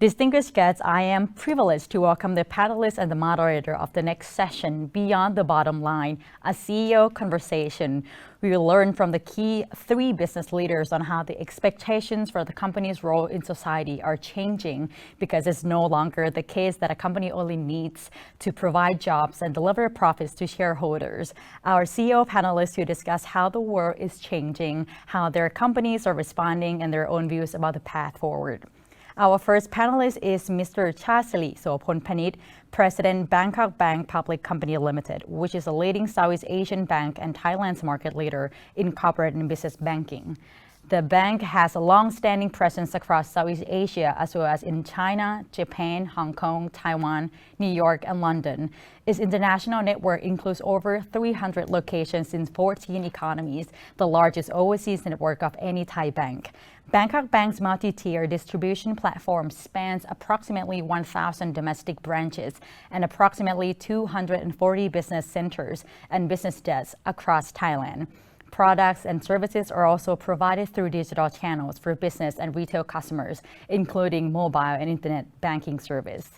Distinguished guests, I am privileged to welcome the panelists and the moderator of the next session, Beyond the Bottom Line, a CEO conversation. We will learn from the key three business leaders on how the expectations for the company's role in society are changing, because it's no longer the case that a company only needs to provide jobs and deliver profits to shareholders. Our CEO panelists will discuss how the world is changing, how their companies are responding, and their own views about the path forward. Our first panelist is Mr. Chartsiri Sophonpanich, President, Bangkok Bank Public Company Limited, which is a leading Southeast Asian bank and Thailand's market leader in corporate and business banking. The bank has a long-standing presence across Southeast Asia, as well as in China, Japan, Hong Kong, Taiwan, New York, and London. Its international network includes over 300 locations in 14 economies, the largest overseas network of any Thai bank. Bangkok Bank's multi-tier distribution platform spans approximately 1,000 domestic branches and approximately 240 business centers and business desks across Thailand. Products and services are also provided through digital channels for business and retail customers, including mobile and internet banking service.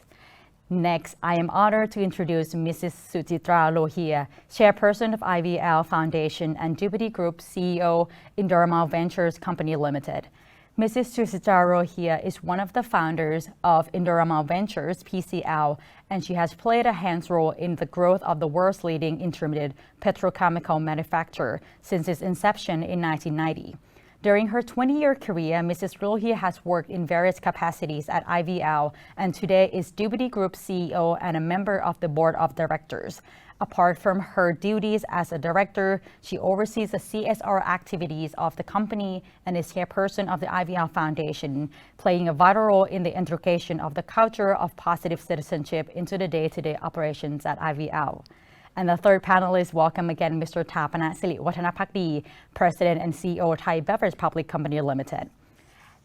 Next, I am honored to introduce Mrs. Suchitra Lohia, Chairperson of IVL Foundation and Deputy Group CEO, Indorama Ventures Company Limited. Mrs. Suchitra Lohia is one of the founders of Indorama Ventures, PCL, and she has played a hands role in the growth of the world's leading intermediate petrochemical manufacturer since its inception in 1990. During her 20-year career, Mrs. Lohia has worked in various capacities at IVL and today is Deputy Group CEO and a member of the Board of Directors. Apart from her duties as a director, she oversees the CSR activities of the company and is chairperson of the IVL Foundation, playing a vital role in the integration of the culture of positive citizenship into the day-to-day operations at IVL. And the third panelist, welcome again Mr. Thapana Sirivadhanabhakdi, President and CEO of Thai Beverage Public Company Limited.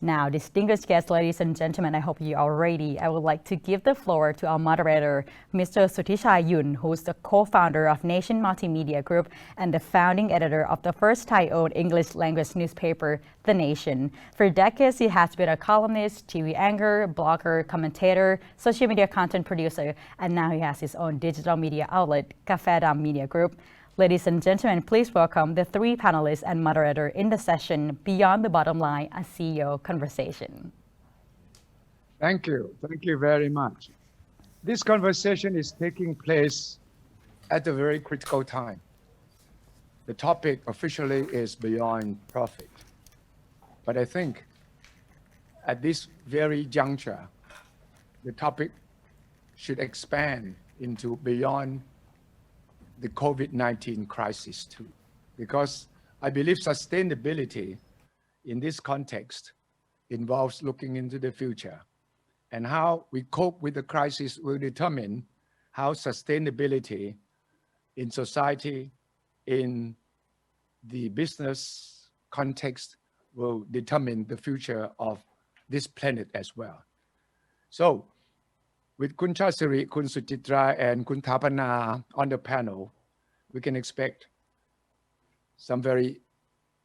Now, distinguished guests, ladies and gentlemen, I hope you are ready. I would like to give the floor to our moderator, Mr. Suthichai Yoon, who is the co-founder of Nation Multimedia Group and the founding editor of the first Thai-owned English language newspaper, The Nation. For decades, he has been a columnist, TV anchor, blogger, commentator, social media content producer, and now he has his own digital media outlet, Cafe Dam Media Group. Ladies and gentlemen, please welcome the three panelists and moderator in the session, Beyond the Bottom Line, a CEO conversation. Thank you. Thank you very much. This conversation is taking place at a very critical time. The topic officially is beyond profit. But I think at this very juncture, the topic should expand into beyond the COVID-19 crisis too, because I believe sustainability in this context involves looking into the future, and how we cope with the crisis will determine how sustainability in society, in the business context, will determine the future of this planet as well. So, with Kun Chartsiri, Kun Suchitra, and Kun Thapana on the panel, we can expect some very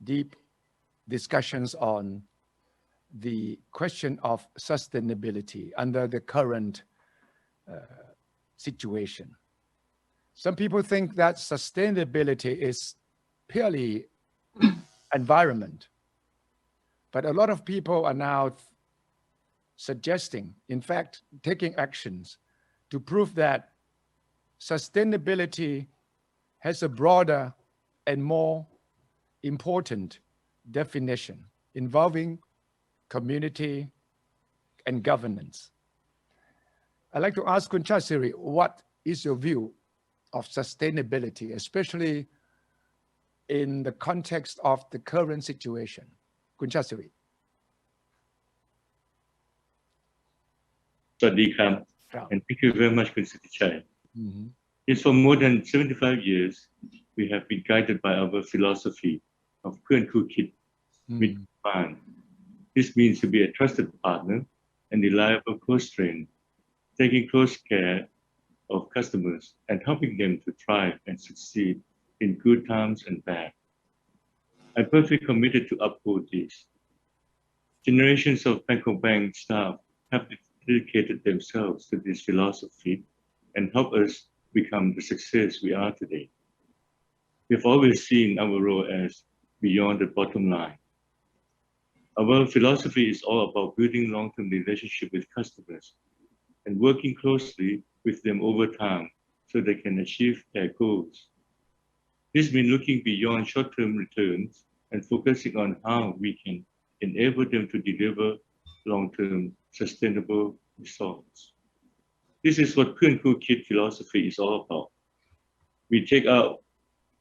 deep discussions on the question of sustainability under the current situation. Some people think that sustainability is purely environment, but a lot of people are now suggesting, in fact, taking actions to prove that sustainability has a broader and more important definition involving community and governance. I'd like to ask Kun Chartsiri, what is your view of sustainability, especially in the context of the current situation? Kun Chartsiri. And thank you very much, Mr. Suthichai. Yes, for more than 75 years, we have been guided by our philosophy of Phuan Khu Kit, Mit Pan. This means to be a trusted partner and reliable close friend, taking close care of customers and helping them to thrive and succeed in good times and bad. I'm perfectly committed to uphold this. Generations of Bangkok Bank staff have dedicated themselves to this philosophy and helped us become the success we are today. We've always seen our role as beyond the bottom line. Our philosophy is all about building long-term relationship with customers and working closely with them over time so they can achieve their goals. This means looking beyond short-term returns and focusing on how we can enable them to deliver long-term sustainable results. This is what พื่on Koo Kit philosophy is all about. We take our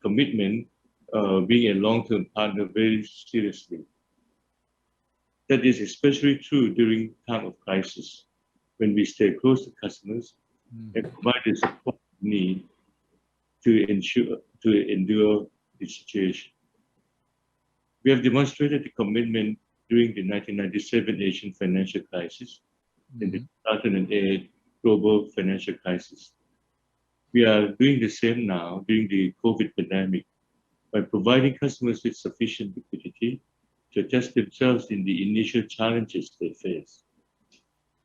commitment, being a long-term partner, very seriously. That is especially true during time of crisis, when we stay close to customers and provide the support they need to endure the situation. We have demonstrated the commitment during the 1997 Asian financial crisis and the 2008 global financial crisis. We are doing the same now during the COVID pandemic by providing customers with sufficient liquidity to adjust themselves in the initial challenges they face.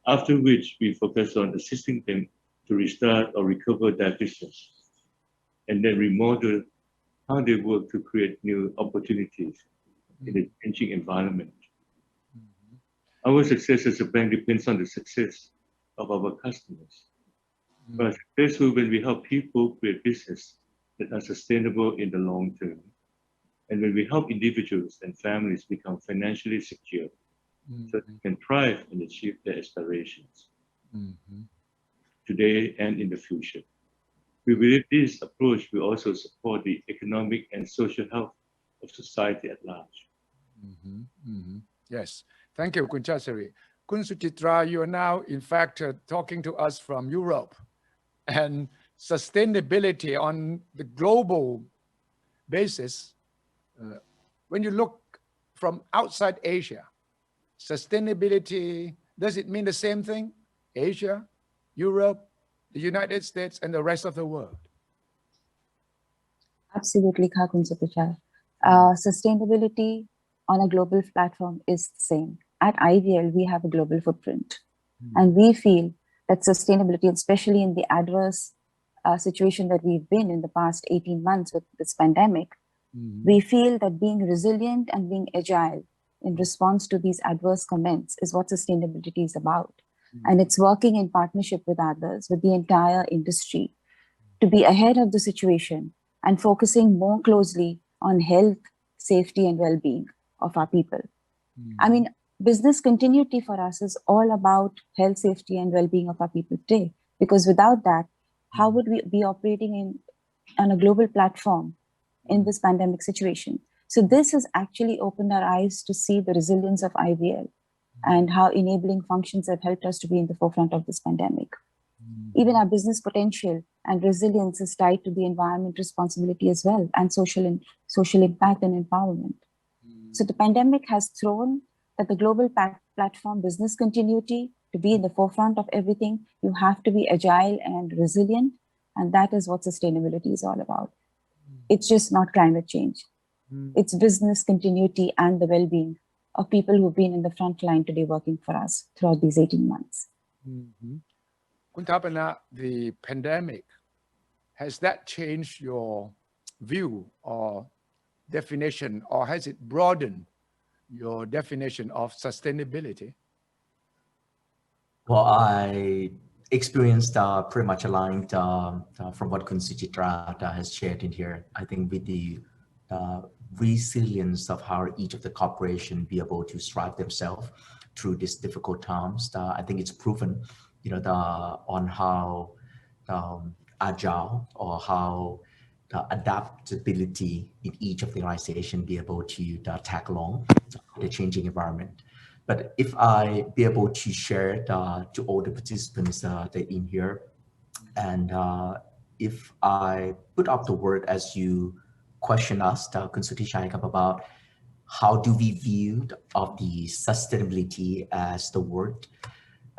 After which, we focus on assisting them to restart or recover their business, and then remodel how they work to create new opportunities in a changing environment. Our success as a bank depends on the success of our customers. We are successful when we help people create business that are sustainable in the long term, and when we help individuals and families become financially secure so they can thrive and achieve their aspirations today and in the future. We believe this approach will also support the economic and social health of society at large. Yes, thank you, Kun Chartsiri. Kun Suchitra, you are now, in fact, talking to us from Europe, and sustainability on the global basis. When you look from outside Asia, sustainability, does it mean the same thing? Asia, Europe, the United States, and the rest of the world? Absolutely, Khun Suthichai. Sustainability on a global platform is the same. At IVL, we have a global footprint. And we feel that sustainability, especially in the adverse situation that we've been in the past 18 months with this pandemic, we feel that being resilient and being agile in response to these adverse comments is what sustainability is about. And it's working in partnership with others, with the entire industry, to be ahead of the situation and focusing more closely on health, safety, and well-being of our people. I mean, business continuity for us is all about health, safety, and well-being of our people today. Because without that, how would we be operating on a global platform in this pandemic situation? So this has actually opened our eyes to see the resilience of IVL and how enabling functions have helped us to be in the forefront of this pandemic. Even our business potential and resilience is tied to the environment responsibility as well, and social impact and empowerment. So the pandemic has thrown that the global platform business continuity, to be in the forefront of everything, you have to be agile and resilient. And that is what sustainability is all about. It's just not climate change. It's business continuity and the well-being of people who've been in the front line today working for us throughout these 18 months. Kun Thapana, the pandemic, has that changed your view or definition, or has it broadened your definition of sustainability? Well, I experienced pretty much aligned from what Kun Suchitra has shared in here. I think with the resilience of how each of the corporation be able to strive themselves through these difficult times, I think it's proven, on how agile or how the adaptability in each of the organization be able to tag along the changing environment. But if I be able to share to all the participants that in here, and if I put up the word as you question us, Kun Suthichai, about how do we view of the sustainability as the word?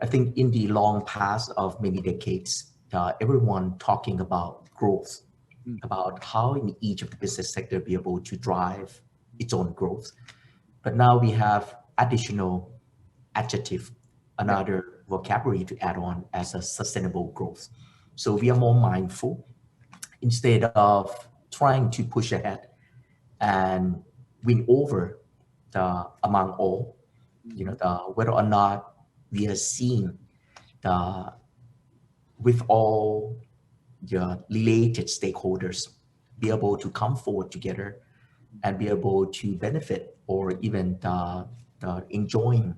I think in the long past of many decades, everyone talking about growth, about how in each of the business sector be able to drive its own growth. But now we have additional adjective, another vocabulary to add on as a sustainable growth. So we are more mindful instead of trying to push ahead and win over among all, whether or not we are seeing with all the related stakeholders be able to come forward together and be able to benefit or even enjoying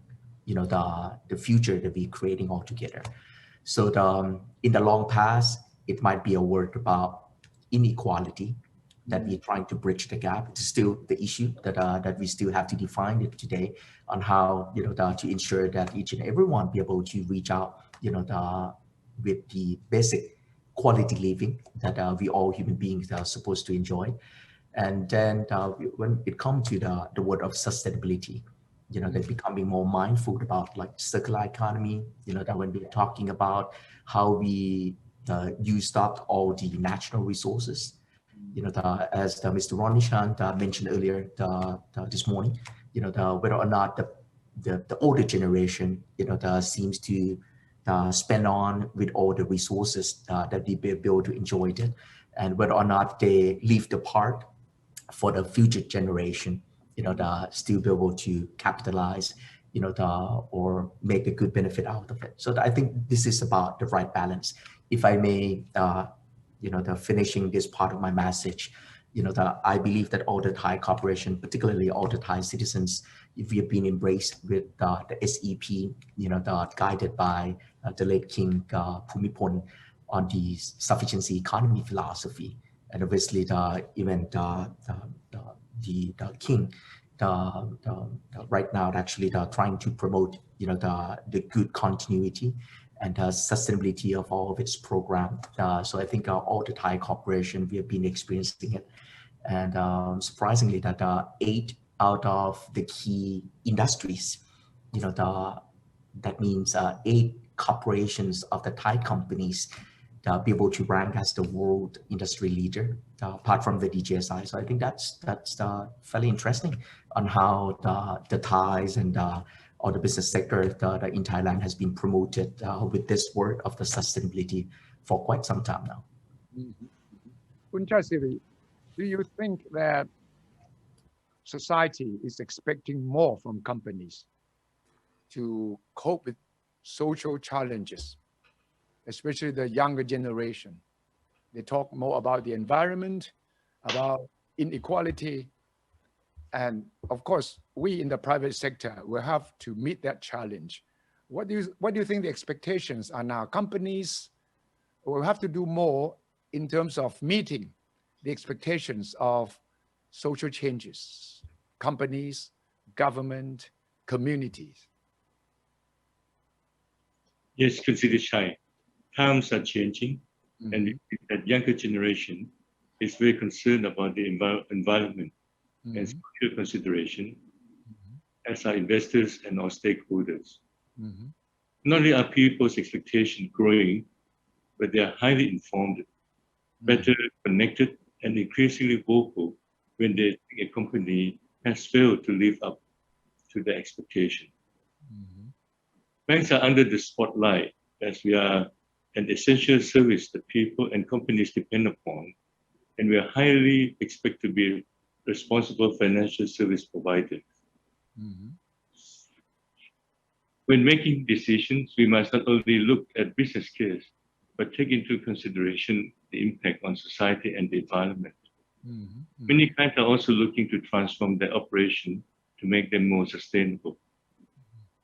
the future that we're creating all together. So in the long past, it might be a word about inequality that we're trying to bridge the gap. It's still the issue that we still have to define it today on how to ensure that each and everyone be able to reach out with the basic quality living that we all human beings are supposed to enjoy. And then when it comes to the word of sustainability, they're becoming more mindful about like circular economy, that when we're talking about how we used up all the natural resources, as Mr. Ronishan mentioned earlier this morning, whether or not the older generation, seems to spend on with all the resources that they be able to enjoy it, and whether or not they leave the part for the future generation, still be able to capitalize, or make a good benefit out of it. So I think this is about the right balance. If I may, finishing this part of my message, I believe that all the Thai corporation, particularly all the Thai citizens, if we have been embraced with the SEP, guided by the late King Bhumibol on the sufficiency economy philosophy, and obviously even the king right now actually trying to promote the good continuity and sustainability of all of its program. So I think all the Thai corporation, we have been experiencing it, and surprisingly that 8 out of the key industries, that means 8 corporations of the Thai companies be able to rank as the world industry leader, apart from the DJSI. So I think that's fairly interesting on how the Thais and or the business sector in Thailand has been promoted with this word of the sustainability for quite some time now. Chartsiri, do you think that society is expecting more from companies to cope with social challenges, especially the younger generation? They talk more about the environment, about inequality, and of course, we in the private sector will have to meet that challenge. What do you think the expectations are now? Companies will have to do more in terms of meeting the expectations of social changes, companies, government, communities. Yes, Suthichai, times are changing, and that younger generation is very concerned about the environment and social consideration, as are investors and our stakeholders. Not only are people's expectations growing, but they are highly informed, better connected, and increasingly vocal when they think a company has failed to live up to their expectation. Banks are under the spotlight as we are an essential service that people and companies depend upon, and we are highly expected to be responsible financial service providers. When making decisions, we must not only look at business case, but take into consideration the impact on society and the environment. Many clients are also looking to transform their operation to make them more sustainable.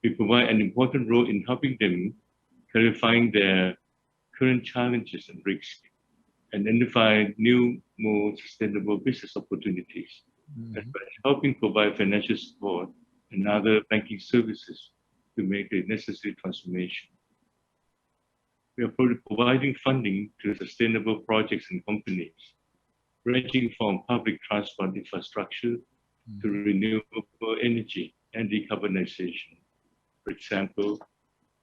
We provide an important role in helping them clarifying their current challenges and risks, identify new, more sustainable business opportunities, as well as helping provide financial support and other banking services to make the necessary transformation. We are providing funding to sustainable projects and companies, ranging from public transport infrastructure to renewable energy and decarbonization. For example,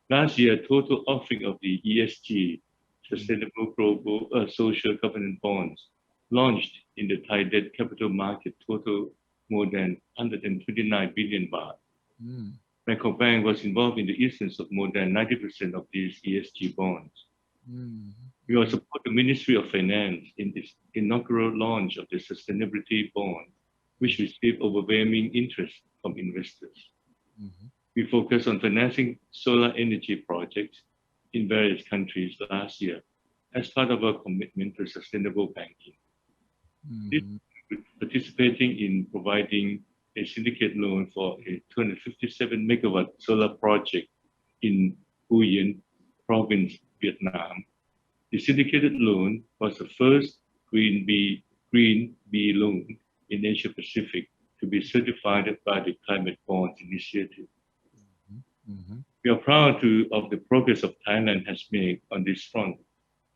last year, total offering of the ESG, Sustainable Global Social Governance Bonds, launched in the Thai debt capital market total more than 129 billion baht. Bangkok Bank was involved in the issuance of more than 90% of these ESG bonds. We also support the Ministry of Finance in its inaugural launch of the sustainability bond, which received overwhelming interest from investors. We focused on financing solar energy projects in various countries last year as part of our commitment to sustainable banking. Participating in providing a syndicate loan for a 257 megawatt solar project in Huyen province, Vietnam. The syndicated loan was the first Green B loan in Asia Pacific to be certified by the Climate Bonds Initiative. We are proud of the progress of Thailand has made on this front.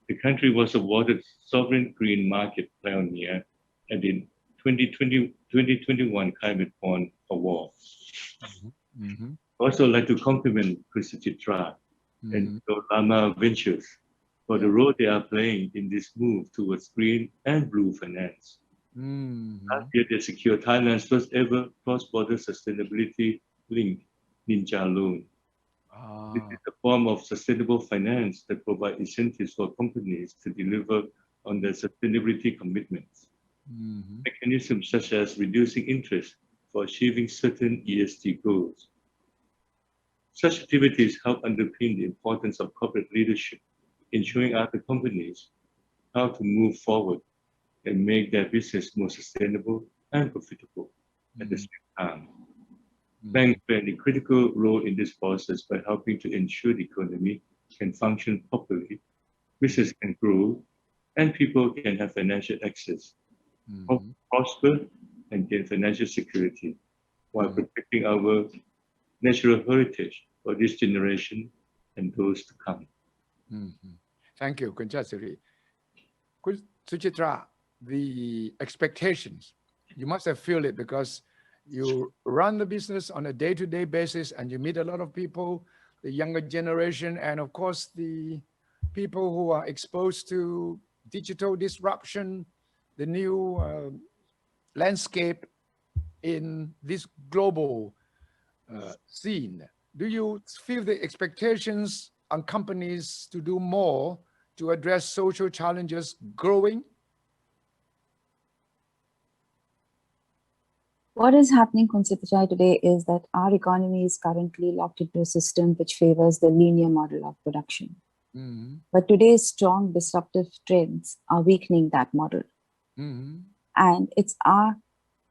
The country was awarded Sovereign Green Market Pioneer at the 2021 Climate Bond Award. I also like to compliment Suchitra and Indorama Ventures for the role they are playing in this move towards green and blue finance. Last year, they secured Thailand's first ever cross-border sustainability-linked Ninja loan. This is a form of sustainable finance that provides incentives for companies to deliver on their sustainability commitments. Mechanisms such as reducing interest for achieving certain ESG goals. Such activities help underpin the importance of corporate leadership in showing other companies how to move forward and make their business more sustainable and profitable at the same time. Banks play a critical role in this process by helping to ensure the economy can function properly, business can grow, and people can have financial access, prosper, and gain financial security while protecting our natural heritage for this generation and those to come. Thank you, Chartsiri. Suchitra, the expectations, you must have felt it because you run the business on a day-to-day basis and you meet a lot of people, the younger generation, and of course the people who are exposed to digital disruption, the new landscape in this global scene. Do you feel the expectations on companies to do more to address social challenges growing? What is happening, Suthichai, today is that our economy is currently locked into a system which favors the linear model of production. But today's strong disruptive trends are weakening that model. And it's our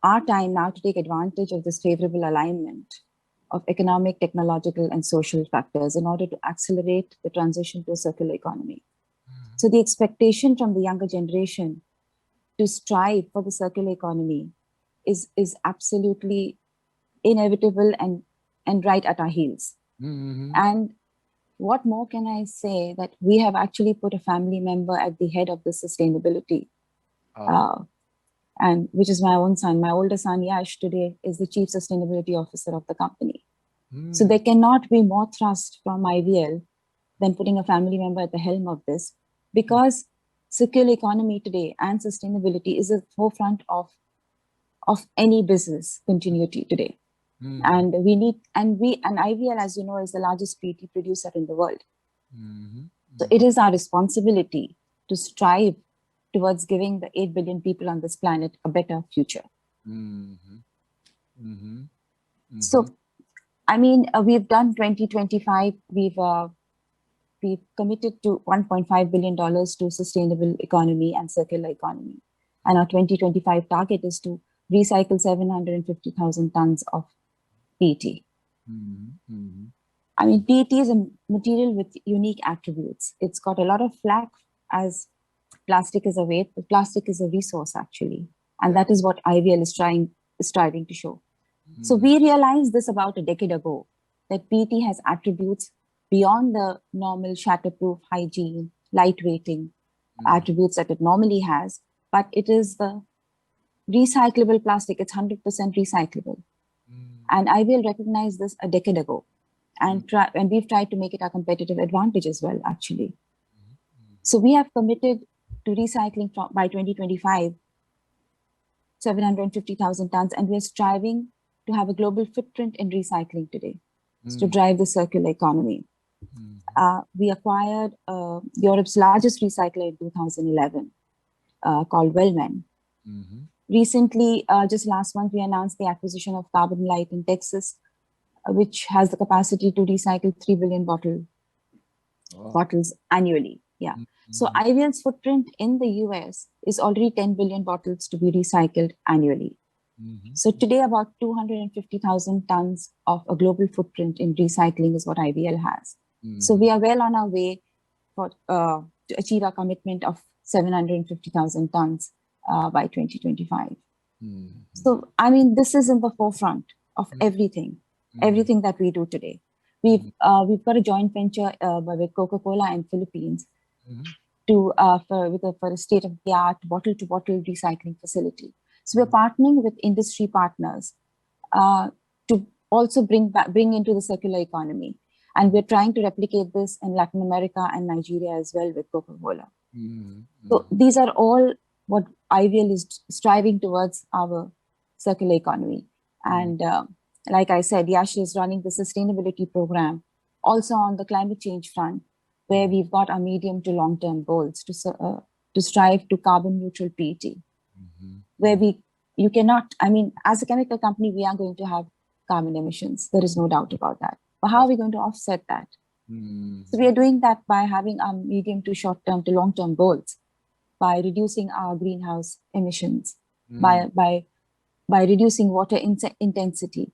time now to take advantage of this favorable alignment of economic, technological, and social factors in order to accelerate the transition to a circular economy. So the expectation from the younger generation to strive for the circular economy is absolutely inevitable and right at our heels. And what more can I say that we have actually put a family member at the head of the sustainability, and which is my own son. My older son, Yash, today is the Chief Sustainability Officer of the company. So there cannot be more thrust from IVL than putting a family member at the helm of this, because circular economy today and sustainability is at the forefront of any business continuity today. And IVL, as you know, is the largest PET producer in the world. So it is our responsibility to strive towards giving the 8 billion people on this planet a better future. So, I mean, we've done 2025, we've committed to $1.5 billion to sustainable economy and circular economy. And our 2025 target is to recycle 750,000 tons of PET. I mean, PET is a material with unique attributes. It's got a lot of flack as plastic is a weight, but plastic is a resource actually. And that is what IVL is striving to show. So we realized this about a decade ago, that PET has attributes beyond the normal shatterproof, hygiene, lightweighting attributes that it normally has, but it is the recyclable plastic. It's 100% recyclable. And IVL recognized this a decade ago. And we've tried to make it our competitive advantage as well, actually. So we have committed to recycling by 2025, 750,000 tons, and we're striving to have a global footprint in recycling today. to drive the circular economy. We acquired Europe's largest recycler in 2011, called Wellman. Recently, just last month, we announced the acquisition of Carbon Light in Texas, which has the capacity to recycle 3 billion bottles annually. Yeah. So IVL's footprint in the US is already 10 billion bottles to be recycled annually. So today, about 250,000 tons of a global footprint in recycling is what IVL has. So we are well on our way to achieve our commitment of 750,000 tons by 2025. So, I mean, this is in the forefront of everything that we do today. We've got a joint venture with Coca-Cola in Philippines for a state-of-the-art bottle-to-bottle recycling facility. So we're partnering with industry partners to also bring into the circular economy. And we're trying to replicate this in Latin America and Nigeria as well with Coca-Cola. So these are all what IVL is striving towards, our circular economy. And like I said, Yash is running the sustainability program also on the climate change front, where we've got our medium to long-term goals to strive to carbon neutral PET, where you cannot, I mean, as a chemical company, we are going to have carbon emissions. There is no doubt about that. But how are we going to offset that? So we are doing that by having our medium to short-term to long-term goals, by reducing our greenhouse emissions, by reducing water intensity.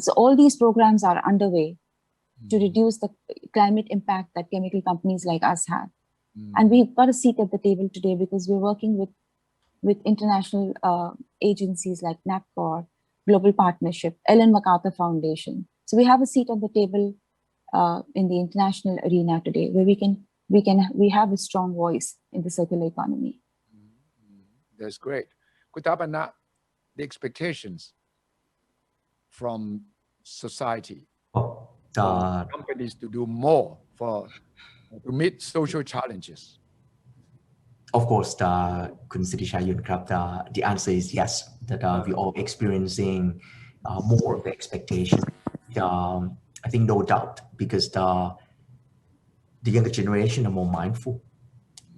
So all these programs are underway to reduce the climate impact that chemical companies like us have. And we've got a seat at the table today because we're working with international agencies like NAPCOR, Global Partnership, Ellen MacArthur Foundation. So we have a seat on the table in the international arena today, where we have a strong voice in the circular economy. That's great. Thapana, the expectations from society, companies to do more to meet social challenges. Of course, Kun Suthichai, Yoon, the answer is yes, that we're all experiencing more of the expectation. I think no doubt, because the younger generation are more mindful,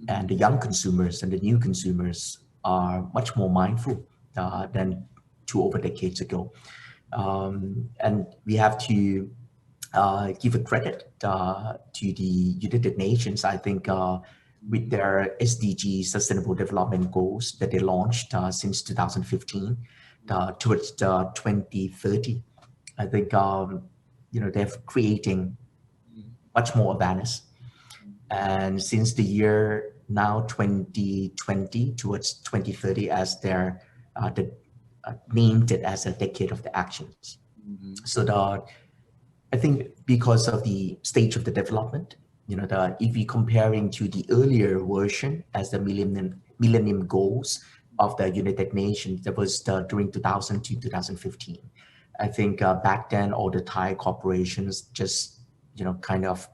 and the young consumers and the new consumers are much more mindful than over decades ago. And we have to give a credit to the United Nations, I think, with their SDG Sustainable Development Goals that they launched since 2015 towards 2030. I think, they're creating much more awareness. And since the year now 2020 towards 2030 as their named it as a decade of the actions. So I think because of the stage of the development, if we comparing to the earlier version as the Millennium Goals of the United Nations, that was during 2000 to 2015. I think back then all the Thai corporations just, kind of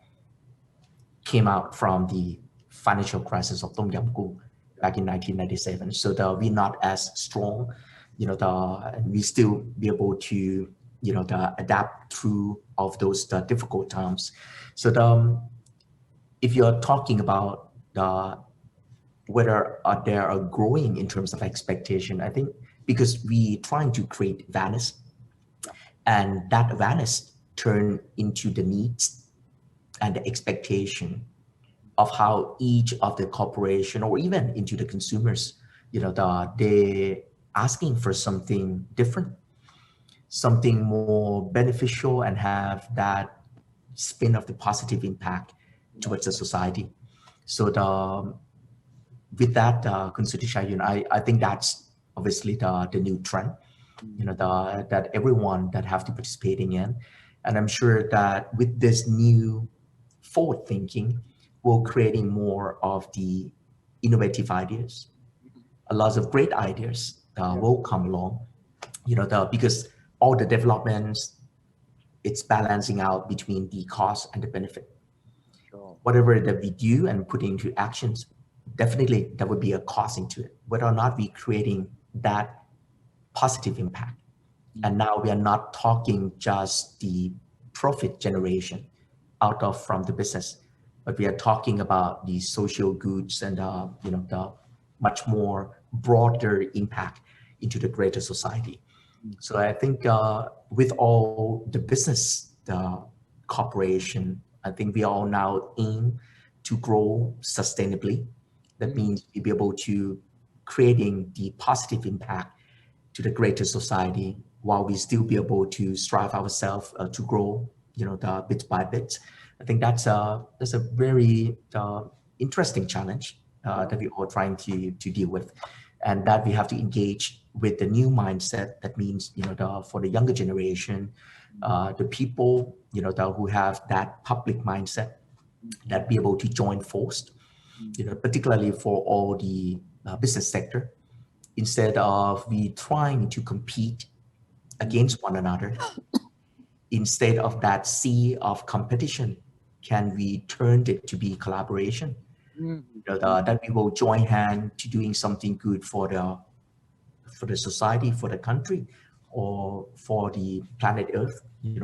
came out from the financial crisis of Tom Yam Goong back in 1997. So we're not as strong, we still be able to, adapt through of those difficult times. So if you're talking about whether there are growing in terms of expectation, I think because we trying to create awareness, and that awareness turn into the needs and the expectation of how each of the corporation or even into the consumers, they're asking for something different, something more beneficial, and have that spin of the positive impact towards the society. So with that, Kun Suthichai, I think that's obviously the new trend, that everyone that have to participating in. And I'm sure that with this new forward thinking, we're creating more of the innovative ideas. A lot of great ideas will come along, because all the developments, it's balancing out between the cost and the benefit. Sure. Whatever that we do and put into actions, definitely there would be a cost into it, whether or not we creating that positive impact. And now we are not talking just the profit generation out of from the business, but we are talking about the social goods and the much more broader impact into the greater society. So I think with all the business, the corporation, I think we all now aim to grow sustainably. That means we'll be able to creating the positive impact to the greater society while we still be able to strive ourselves to grow, the bit by bit. I think that's a very interesting challenge that we're all trying to deal with, and that we have to engage with the new mindset. That means, for the younger generation, the people, who have that public mindset, that be able to join force, particularly for all the business sector, instead of we trying to compete against one another. Instead of that sea of competition, can we turn it to be collaboration? That we will join hand to doing something good for the society, for the country, or for the planet Earth,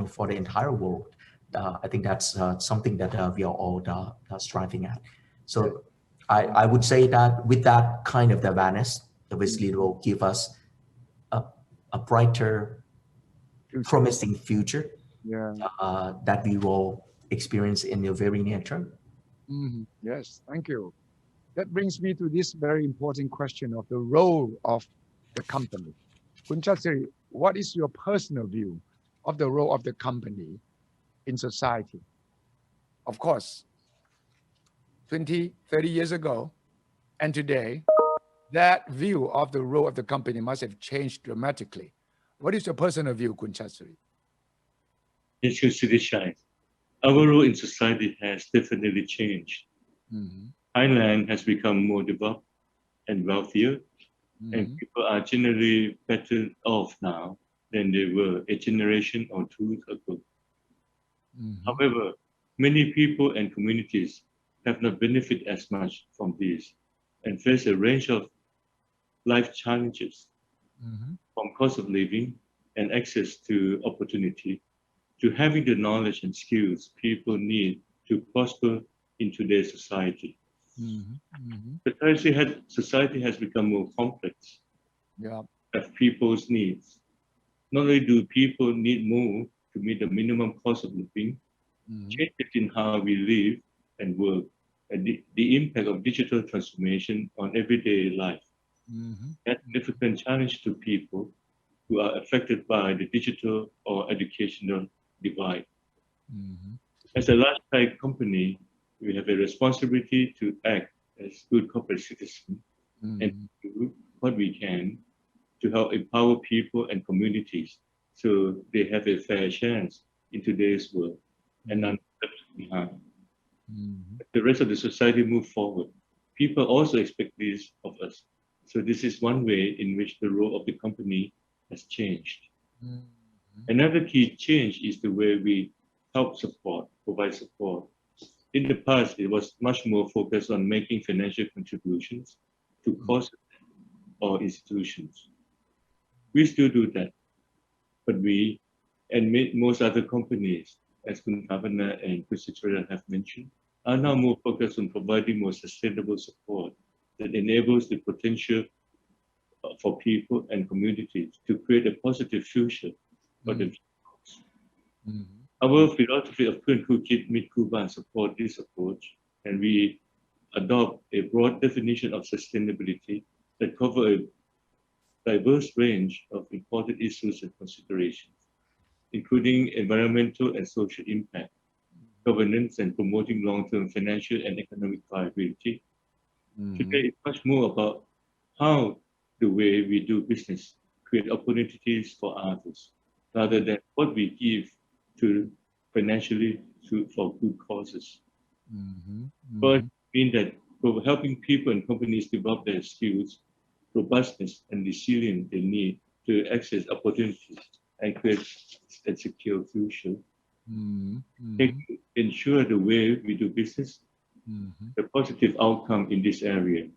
for the entire world. I think that's something that we are all striving at. So I would say that with that kind of awareness, obviously it will give us a brighter, promising future that we will experience in the very near term. Yes, thank you. That brings me to this very important question of the role of the company. Kun Chartsiri, what is your personal view of the role of the company in society? Of course, 20, 30 years ago and today, that view of the role of the company must have changed dramatically. What is your personal view, Kun Chartsiri? Yes, Suthichai. Our role in society has definitely changed. Thailand has become more developed and wealthier, and people are generally better off now than they were a generation or two ago. However, many people and communities have not benefited as much from this and face a range of life challenges, from cost of living and access to opportunity, to having the knowledge and skills people need to prosper in today's society. The society has become more complex of people's needs. Not only do people need more to meet the minimum cost of living, changes in how we live and work, and the impact of digital transformation on everyday life. That's a significant challenge to people who are affected by the digital or educational divide. As a large Thai company, we have a responsibility to act as good corporate citizens and do what we can to help empower people and communities so they have a fair chance in today's world and not left behind. The rest of the society move forward. People also expect this of us. So this is one way in which the role of the company has changed. Another key change is the way we help support, provide support. In the past, it was much more focused on making financial contributions to causes or institutions. We still do that, but we, and most other companies, as Kun Thapana and Kun Suchitra have mentioned, are now more focused on providing more sustainable support that enables the potential for people and communities to create a positive future for themselves. Our philosophy of Phuan Khu Kit Mit Khu Ban support this approach, and we adopt a broad definition of sustainability that covers a diverse range of important issues and considerations, including environmental and social impact, governance, and promoting long-term financial and economic viability. Today, it's much more about how the way we do business create opportunities for others, rather than what we give to financially for good causes. But mean that helping people and companies develop their skills, robustness, and resilience they need to access opportunities and create a secure future. Ensure the way we do business, the positive outcome in this area.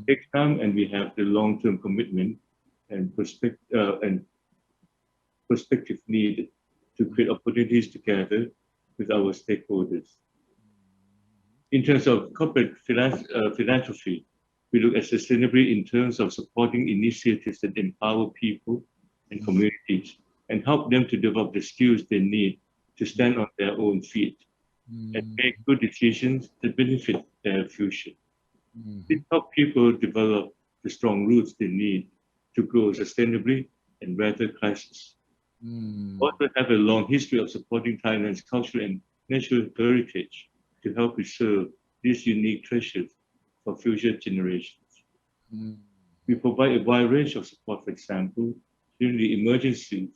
Takes time, and we have the long-term commitment and perspective needed to create opportunities together with our stakeholders. In terms of corporate philanthropy, we look at sustainability in terms of supporting initiatives that empower people and communities and help them to develop the skills they need to stand on their own feet and make good decisions that benefit their future. It helps people develop the strong roots they need to grow sustainably and weather crisis. Also have a long history of supporting Thailand's cultural and natural heritage to help preserve these unique treasures for future generations. We provide a wide range of support. For example, during the emergencies,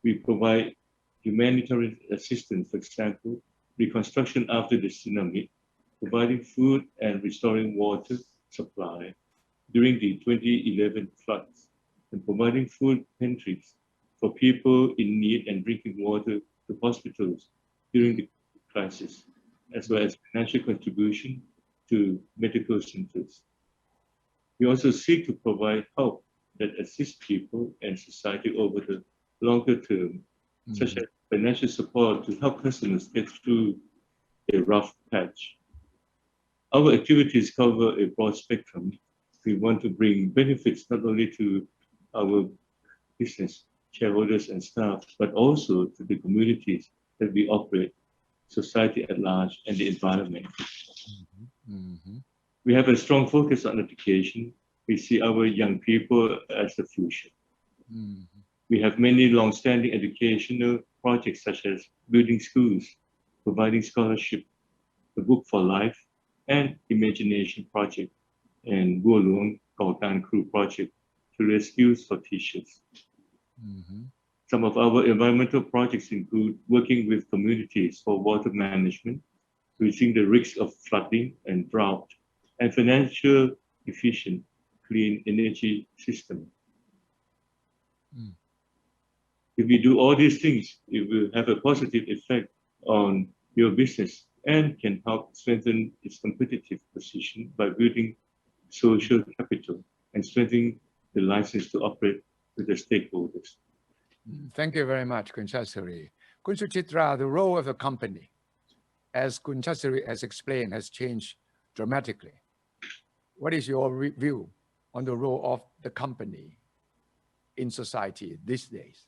we provide humanitarian assistance, for example, reconstruction after the tsunami, providing food and restoring water supply during the 2011 floods, and providing food pantries for people in need and drinking water to hospitals during the crisis, as well as financial contribution to medical centers. We also seek to provide help that assists people and society over the longer term, such as financial support to help customers get through a rough patch. Our activities cover a broad spectrum. We want to bring benefits not only to our business, shareholders and staff, but also to the communities that we operate, society at large, and the environment. We have a strong focus on education. We see our young people as the future. We have many long-standing educational projects such as building schools, providing scholarship, the Book for Life, and Imagination Project, and Guolong Golgan Crew Project to rescues for teachers. Some of our environmental projects include working with communities for water management, reducing the risks of flooding and drought, and financial efficient clean energy system. If we do all these things, it will have a positive effect on your business and can help strengthen its competitive position by building social capital and strengthening the license to operate with the stakeholders. Thank you very much, Kun Chartsiri. Kun Suchitra, the role of the company, as Kun Chartsiri has explained, has changed dramatically. What is your view on the role of the company in society these days?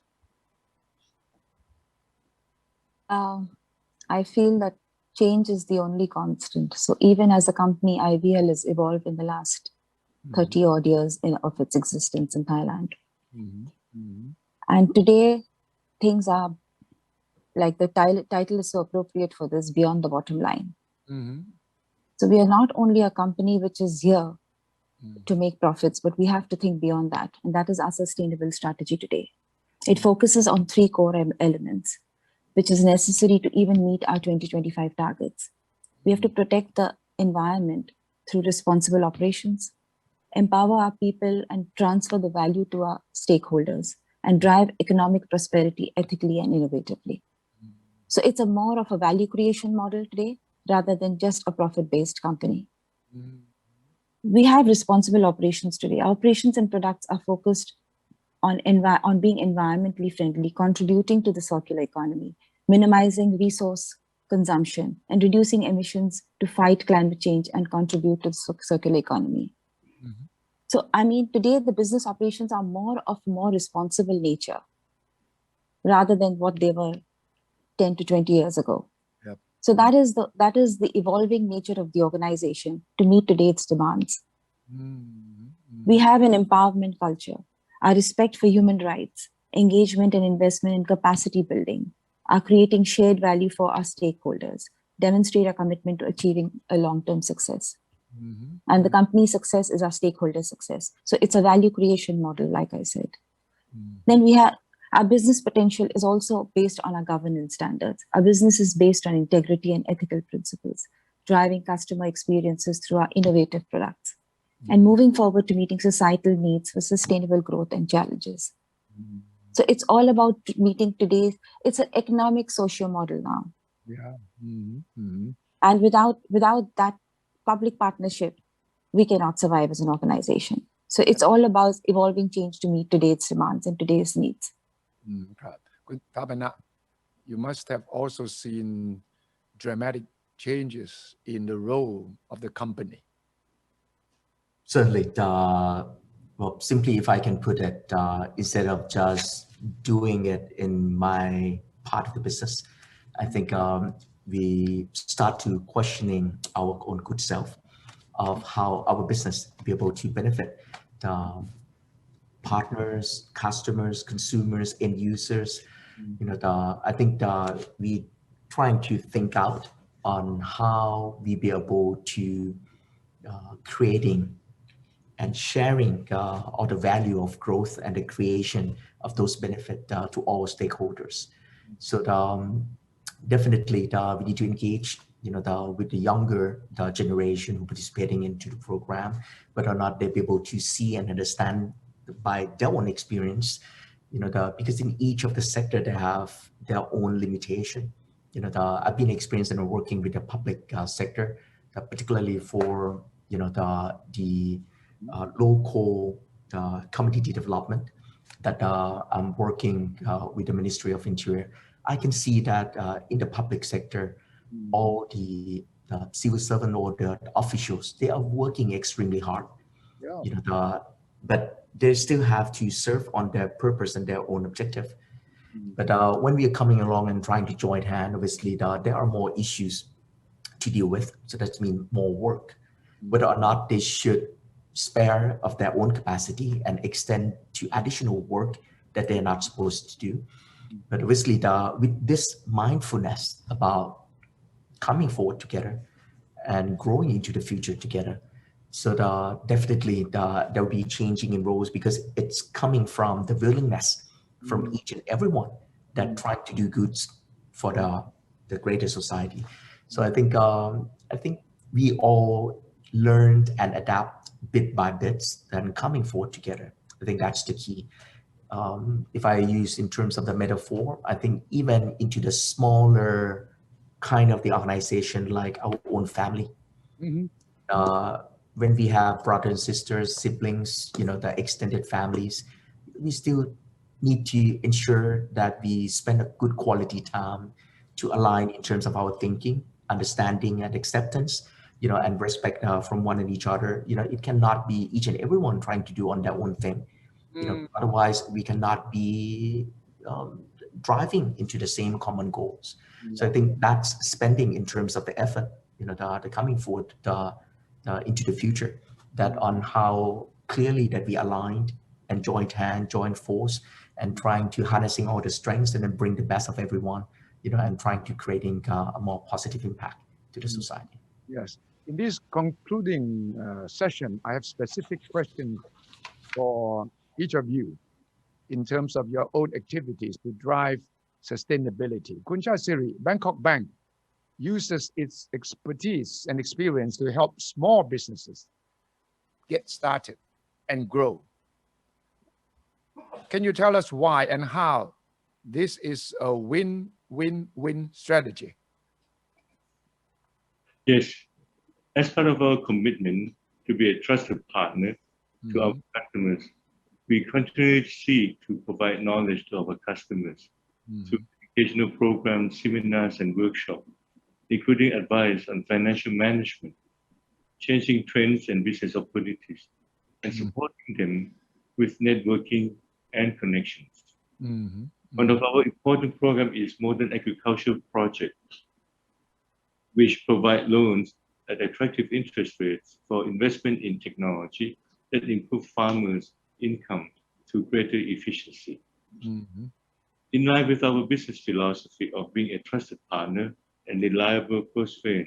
I feel that change is the only constant. So even as the company, IVL has evolved in the last 30 odd years of its existence in Thailand. And today, things are, like the title is so appropriate for this, beyond the bottom line. So we are not only a company which is here to make profits, but we have to think beyond that. And that is our sustainable strategy today. It focuses on 3 core elements, which is necessary to even meet our 2025 targets. We have to protect the environment through responsible operations, empower our people and transfer the value to our stakeholders, and drive economic prosperity ethically and innovatively. So it's a more of a value creation model today, rather than just a profit-based company. We have responsible operations today. Our operations and products are focused on being environmentally friendly, contributing to the circular economy, minimizing resource consumption, and reducing emissions to fight climate change and contribute to the circular economy. So, I mean, today the business operations are more responsible nature, rather than what they were 10 to 20 years ago. So that is the evolving nature of the organization to meet today's demands. We have an empowerment culture. Our respect for human rights, engagement and investment in capacity building, are creating shared value for our stakeholders, demonstrate our commitment to achieving a long-term success. And the company's success is our stakeholder success. So it's a value creation model, like I said. Then we have our business potential is also based on our governance standards. Our business is based on integrity and ethical principles, driving customer experiences through our innovative products, and moving forward to meeting societal needs for sustainable growth and challenges. So it's all about meeting today's, it's an economic socio model now. And without that public partnership, we cannot survive as an organization. So it's all about evolving change to meet today's demands and today's needs. ครับคุณ Thapana you must have also seen dramatic changes in the role of the company. Certainly, well, simply if I can put it, instead of just doing it in my part of the business, I think we start to questioning our own good self of how our business be able to benefit the partners, customers, consumers, end users. You know, I think we trying to think out on how we be able to creating and sharing all the value of growth and the creation of those benefit to all stakeholders. So definitely we need to engage, you know, with the younger generation who participating into the program, whether or not they be able to see and understand by their own experience, you know, because in each of the sector they have their own limitation. You know, I've been experiencing and working with the public sector, particularly for, you know, the local community development that I'm working with the Ministry of Interior. I can see that in the public sector, all the civil servant or the officials, they are working extremely hard. Yeah. You know, but they still have to serve on their purpose and their own objective. But when we are coming along and trying to join hand, obviously there are more issues to deal with. So that means more work. Whether or not they should spare of their own capacity and extend to additional work that they're not supposed to do. But obviously with this mindfulness about coming forward together and growing into the future together, so definitely there'll be changing in roles, because it's coming from the willingness from each and everyone that trying to do goods for the greater society. So I think we all learned and adapt bit by bit and coming forward together. I think that's the key. If I use in terms of the metaphor, I think even into the smaller kind of the organization, like our own family, when we have brothers and sisters, siblings, you know, the extended families, we still need to ensure that we spend a good quality time to align in terms of our thinking, understanding, and acceptance, you know, and respect from one and each other. You know, it cannot be each and everyone trying to do on their own thing. You know, otherwise we cannot be driving into the same common goals. So I think that's spending in terms of the effort, you know, the coming forward into the future, that on how clearly that we aligned and joined hand, joined force, and trying to harnessing all the strengths and then bring the best of everyone, you know, and trying to creating a more positive impact to the society. Yes. In this concluding session, I have specific questions for each of you in terms of your own activities to drive sustainability. Kun Chartsiri, Bangkok Bank uses its expertise and experience to help small businesses get started and grow. Can you tell us why and how this is a win-win-win strategy? Yes. As part of our commitment to be a trusted partner to our customers, we continually seek to provide knowledge to our customers through educational programs, seminars, and workshops, including advice on financial management, changing trends and business opportunities, and supporting them with networking and connections. One of our important programs is Modern Agricultural Projects, which provide loans at attractive interest rates for investment in technology that improve farmers' income through greater efficiency. In line with our business philosophy of being a trusted partner and reliable close friend,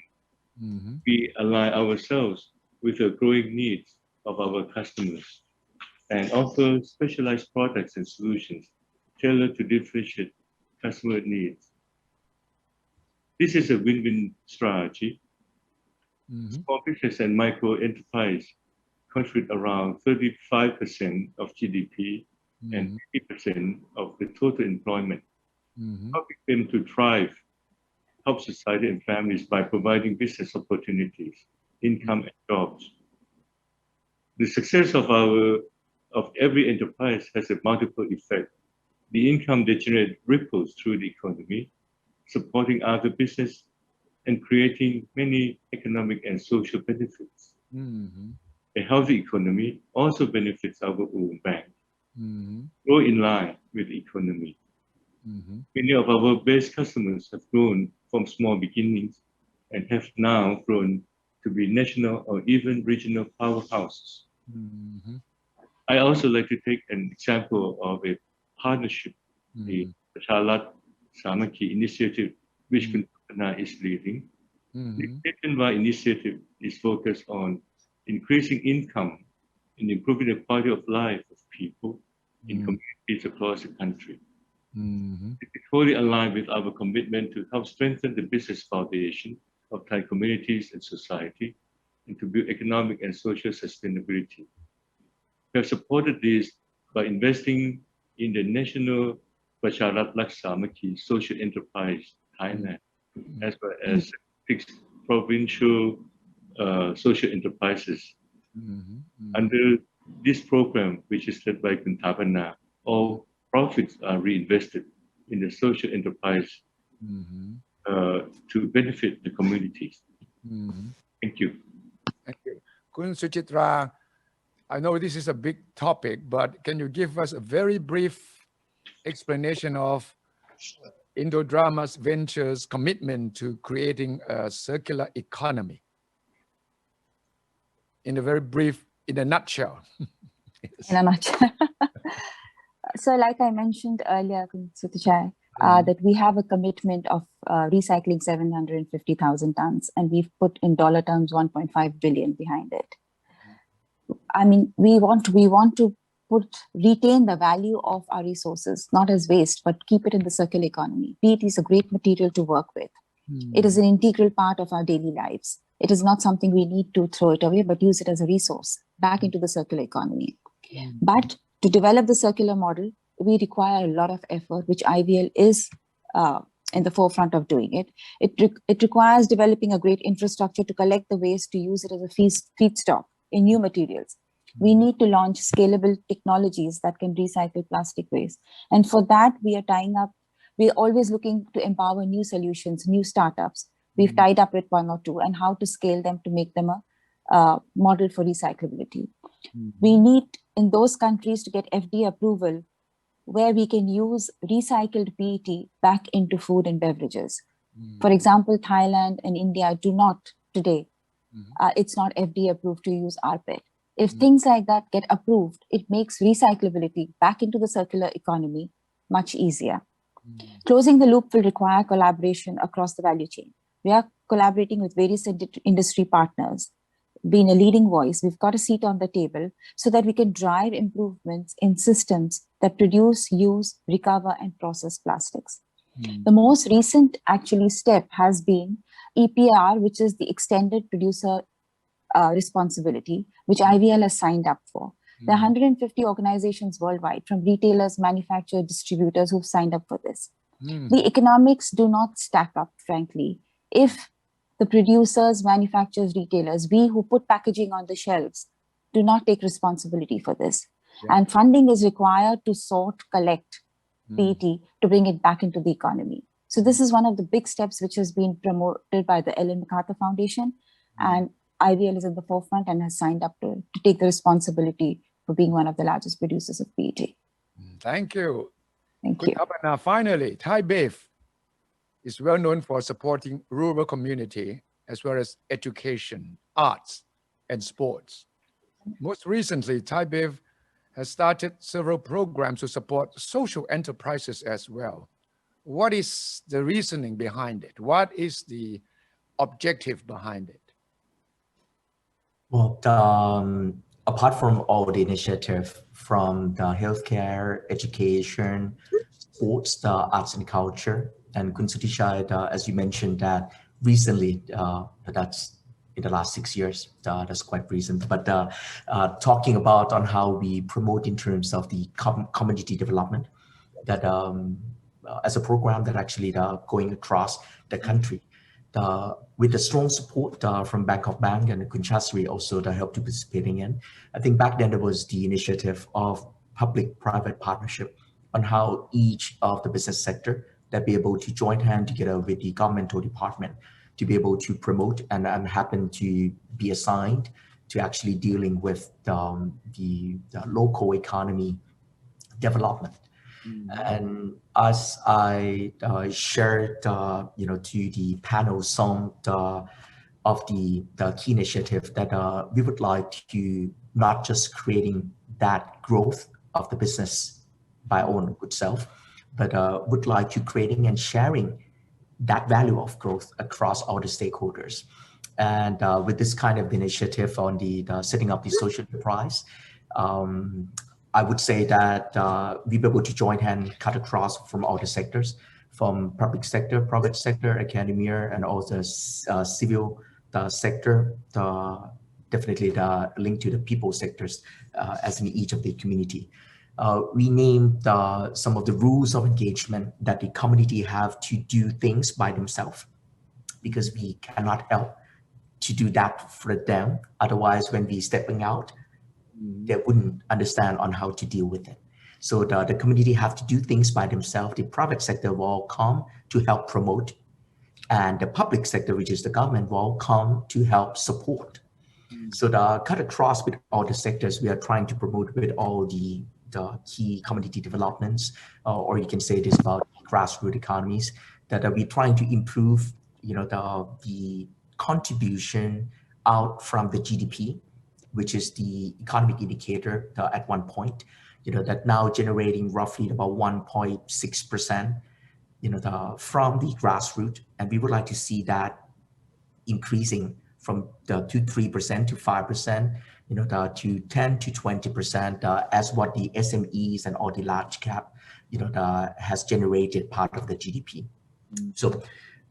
we align ourselves with the growing needs of our customers and offer specialized products and solutions tailored to differentiate customer needs. This is a win-win strategy. Small business and micro enterprise contribute around 35% of GDP and 50% of the total employment, helping them to thrive, help society and families by providing business opportunities, income, and jobs. The success of every enterprise has a multiple effect. The income they generate ripples through the economy, supporting other business, and creating many economic and social benefits. A healthy economy also benefits our own bank, grow in line with the economy. Many of our base customers have grown from small beginnings and have now grown to be national or even regional powerhouses. I also like to take an example of a partnership, the Thapana Sirivadhanabhakdi initiative, which Thapana is leading. The nationwide initiative is focused on increasing income and improving the quality of life of people in communities across the country. It is wholly aligned with our commitment to help strengthen the business foundation of Thai communities and society and to build economic and social sustainability. We have supported this by investing in the National Pracharat Laksamaki Social Enterprise Thailand, as well as 6 provincial social enterprises. Under this program, which is led by Thapana, all profits are reinvested in the social enterprise to benefit the communities. Thank you. Thank you. Kun Suchitra, I know this is a big topic, but can you give us a very brief explanation of Indorama's ventures commitment to creating a circular economy? In a very brief, in a nutshell. In a nutshell. So like I mentioned earlier, Suthichai, that we have a commitment of recycling 750,000 tons, and we've put in dollar terms 1.5 billion behind it. I mean, we want to retain the value of our resources, not as waste, but keep it in the circular economy. PET is a great material to work with. It is an integral part of our daily lives. It is not something we need to throw it away, but use it as a resource back into the circular economy. But to develop the circular model, we require a lot of effort, which IVL is in the forefront of doing it. It requires developing a great infrastructure to collect the waste, to use it as a feedstock in new materials. We need to launch scalable technologies that can recycle plastic waste. And for that, we are tying up, we're always looking to empower new solutions, new startups. We've tied up with 1 or 2 and how to scale them to make them a model for recyclability. We need in those countries to get FDA approval where we can use recycled PET back into food and beverages. For example, Thailand and India do not today. It's not FDA approved to use rPET. If things like that get approved, it makes recyclability back into the circular economy much easier. Closing the loop will require collaboration across the value chain. We are collaborating with various industry partners, being a leading voice. We've got a seat on the table so that we can drive improvements in systems that produce, use, recover, and process plastics. The most recent actually step has been EPR, which is the extended producer responsibility, which IVL has signed up for. There are 150 organizations worldwide, from retailers, manufacturers, distributors who've signed up for this. The economics do not stack up, frankly, if the producers, manufacturers, retailers, we who put packaging on the shelves, do not take responsibility for this. And funding is required to sort, collect PET to bring it back into the economy. So this is one of the big steps which has been promoted by the Ellen MacArthur Foundation, and IVL is at the forefront and has signed up to take the responsibility for being one of the largest producers of PET. Thank you. Thank you. Now, finally, Thai Bev is well known for supporting rural community as well as education, arts, and sports. Most recently, Thai Bev has started several programs to support social enterprises as well. What is the reasoning behind it? What is the objective behind it? Well, apart from all the initiative from the healthcare, education, sports, the arts and culture, and Kun Suthichai, as you mentioned, that recently, that's in the last 6 years, that's quite recent. But talking about on how we promote in terms of the community development, that as a program that actually going across the country, with the strong support from Bangkok Bank and Kun Chartsiri also that helped to participating in. I think back then there was the initiative of public-private partnership on how each of the business sector that be able to join hand together with the governmental department to be able to promote and happen to be assigned to actually dealing with the local economy development. And as I shared, to the panel some of the key initiative that we would like to not just creating that growth of the business by own good self, but would like to creating and sharing that value of growth across all the stakeholders. And with this kind of initiative on the setting up the social enterprise, I would say that we be able to join hand, cut across from all the sectors, from public sector, private sector, academia, and also civil sector, definitely the link to the people sectors as in each of the community. We named some of the rules of engagement that the community have to do things by themselves, because we cannot help to do that for them. Otherwise, when we stepping out, they wouldn't understand on how to deal with it. So the community have to do things by themselves. The private sector will come to help promote, and the public sector, which is the government, will come to help support. So the cut across with all the sectors, we are trying to promote with all the key community developments, or you can say this about grassroots economies, that we're trying to improve, the contribution out from the GDP, which is the economic indicator at one point, that now generating roughly about 1.6%, from the grassroots, and we would like to see that increasing from the 3% to 5%, to 10 to 20%, as what the SMEs and all the large cap, has generated part of the GDP. So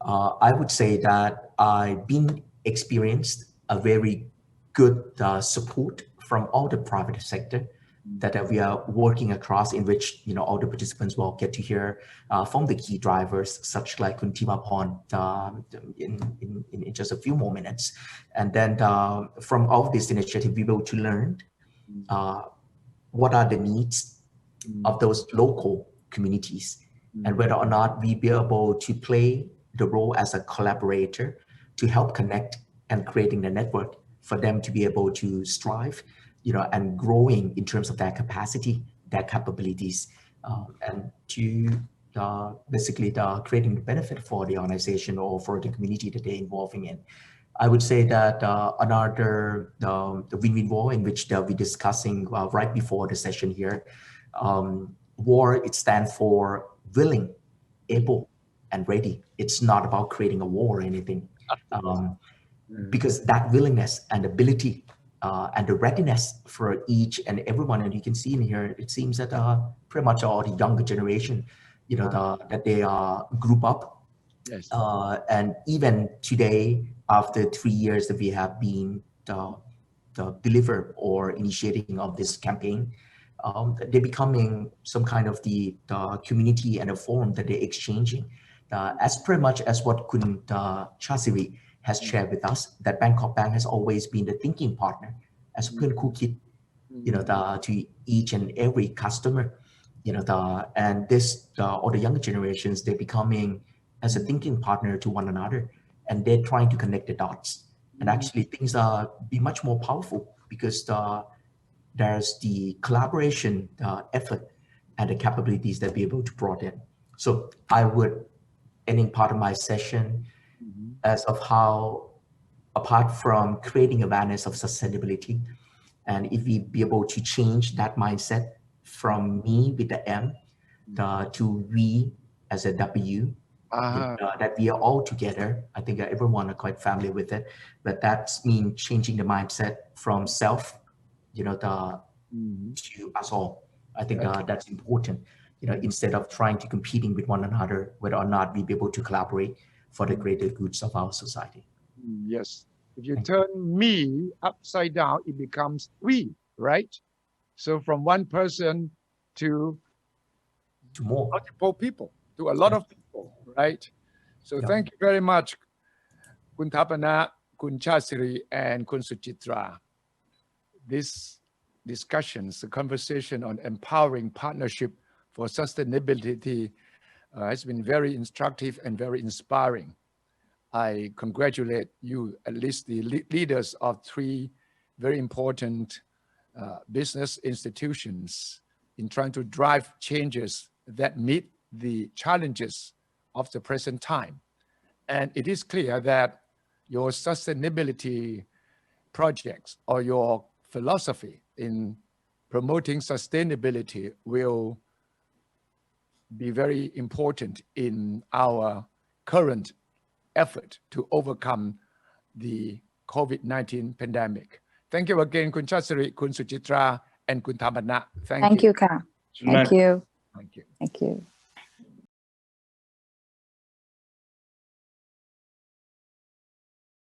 I would say that I've been experienced a very good support from all the private sector that we are working across, in which all the participants will get to hear from the key drivers, such like Kun Thapana in just a few more minutes. And then from all of this initiative, we will to learn what are the needs of those local communities, and whether or not we be able to play the role as a collaborator to help connect and creating the network for them to be able to strive, and growing in terms of their capacity, their capabilities, and to basically creating the benefit for the organization or for the community that they're involving in. I would say that another the win-win war in which we're discussing right before the session here, war, it stands for willing, able, and ready. It's not about creating a war or anything, because that willingness and ability and the readiness for each and everyone, and you can see in here, it seems that pretty much all the younger generation, that they group up. Yes. And even today, after 3 years that we have been delivered or initiating of this campaign, they're becoming some kind of the community and a forum that they're exchanging, as pretty much as what Kun Chartsiri has shared with us, that Bangkok Bank has always been the thinking partner as Phuan Khu Kit, to each and every customer, and this, all the younger generations, they're becoming as a thinking partner to one another, and they're trying to connect the dots. And actually things are be much more powerful because there's the collaboration effort and the capabilities that be able to brought in. So I would, ending part of my session, as of how, apart from creating awareness of sustainability, and if we be able to change that mindset from me with the M to we as a W, that we are all together. I think everyone are quite familiar with it, but that's mean changing the mindset from self, to us all. I think that's important, instead of trying to competing with one another, whether or not we be able to collaborate for the greater goods of our society. Yes. If you turn me upside down, it becomes we, right? So from one person to more multiple people, to a lot of people, right? So thank you very much, Kun Thapana, Kun Chartsiri, and Kun Suchitra. This discussions, the conversation on empowering partnership for sustainability has been very instructive and very inspiring. I congratulate you, at least the leaders of 3 very important business institutions, in trying to drive changes that meet the challenges of the present time. And it is clear that your sustainability projects or your philosophy in promoting sustainability will be very important in our current effort to overcome the COVID-19 pandemic. Thank you again, Kun Chartsiri, Kun Suchitra, and Kun Thapana. Thank you, Ka. Thank you. Thank you. Thank you.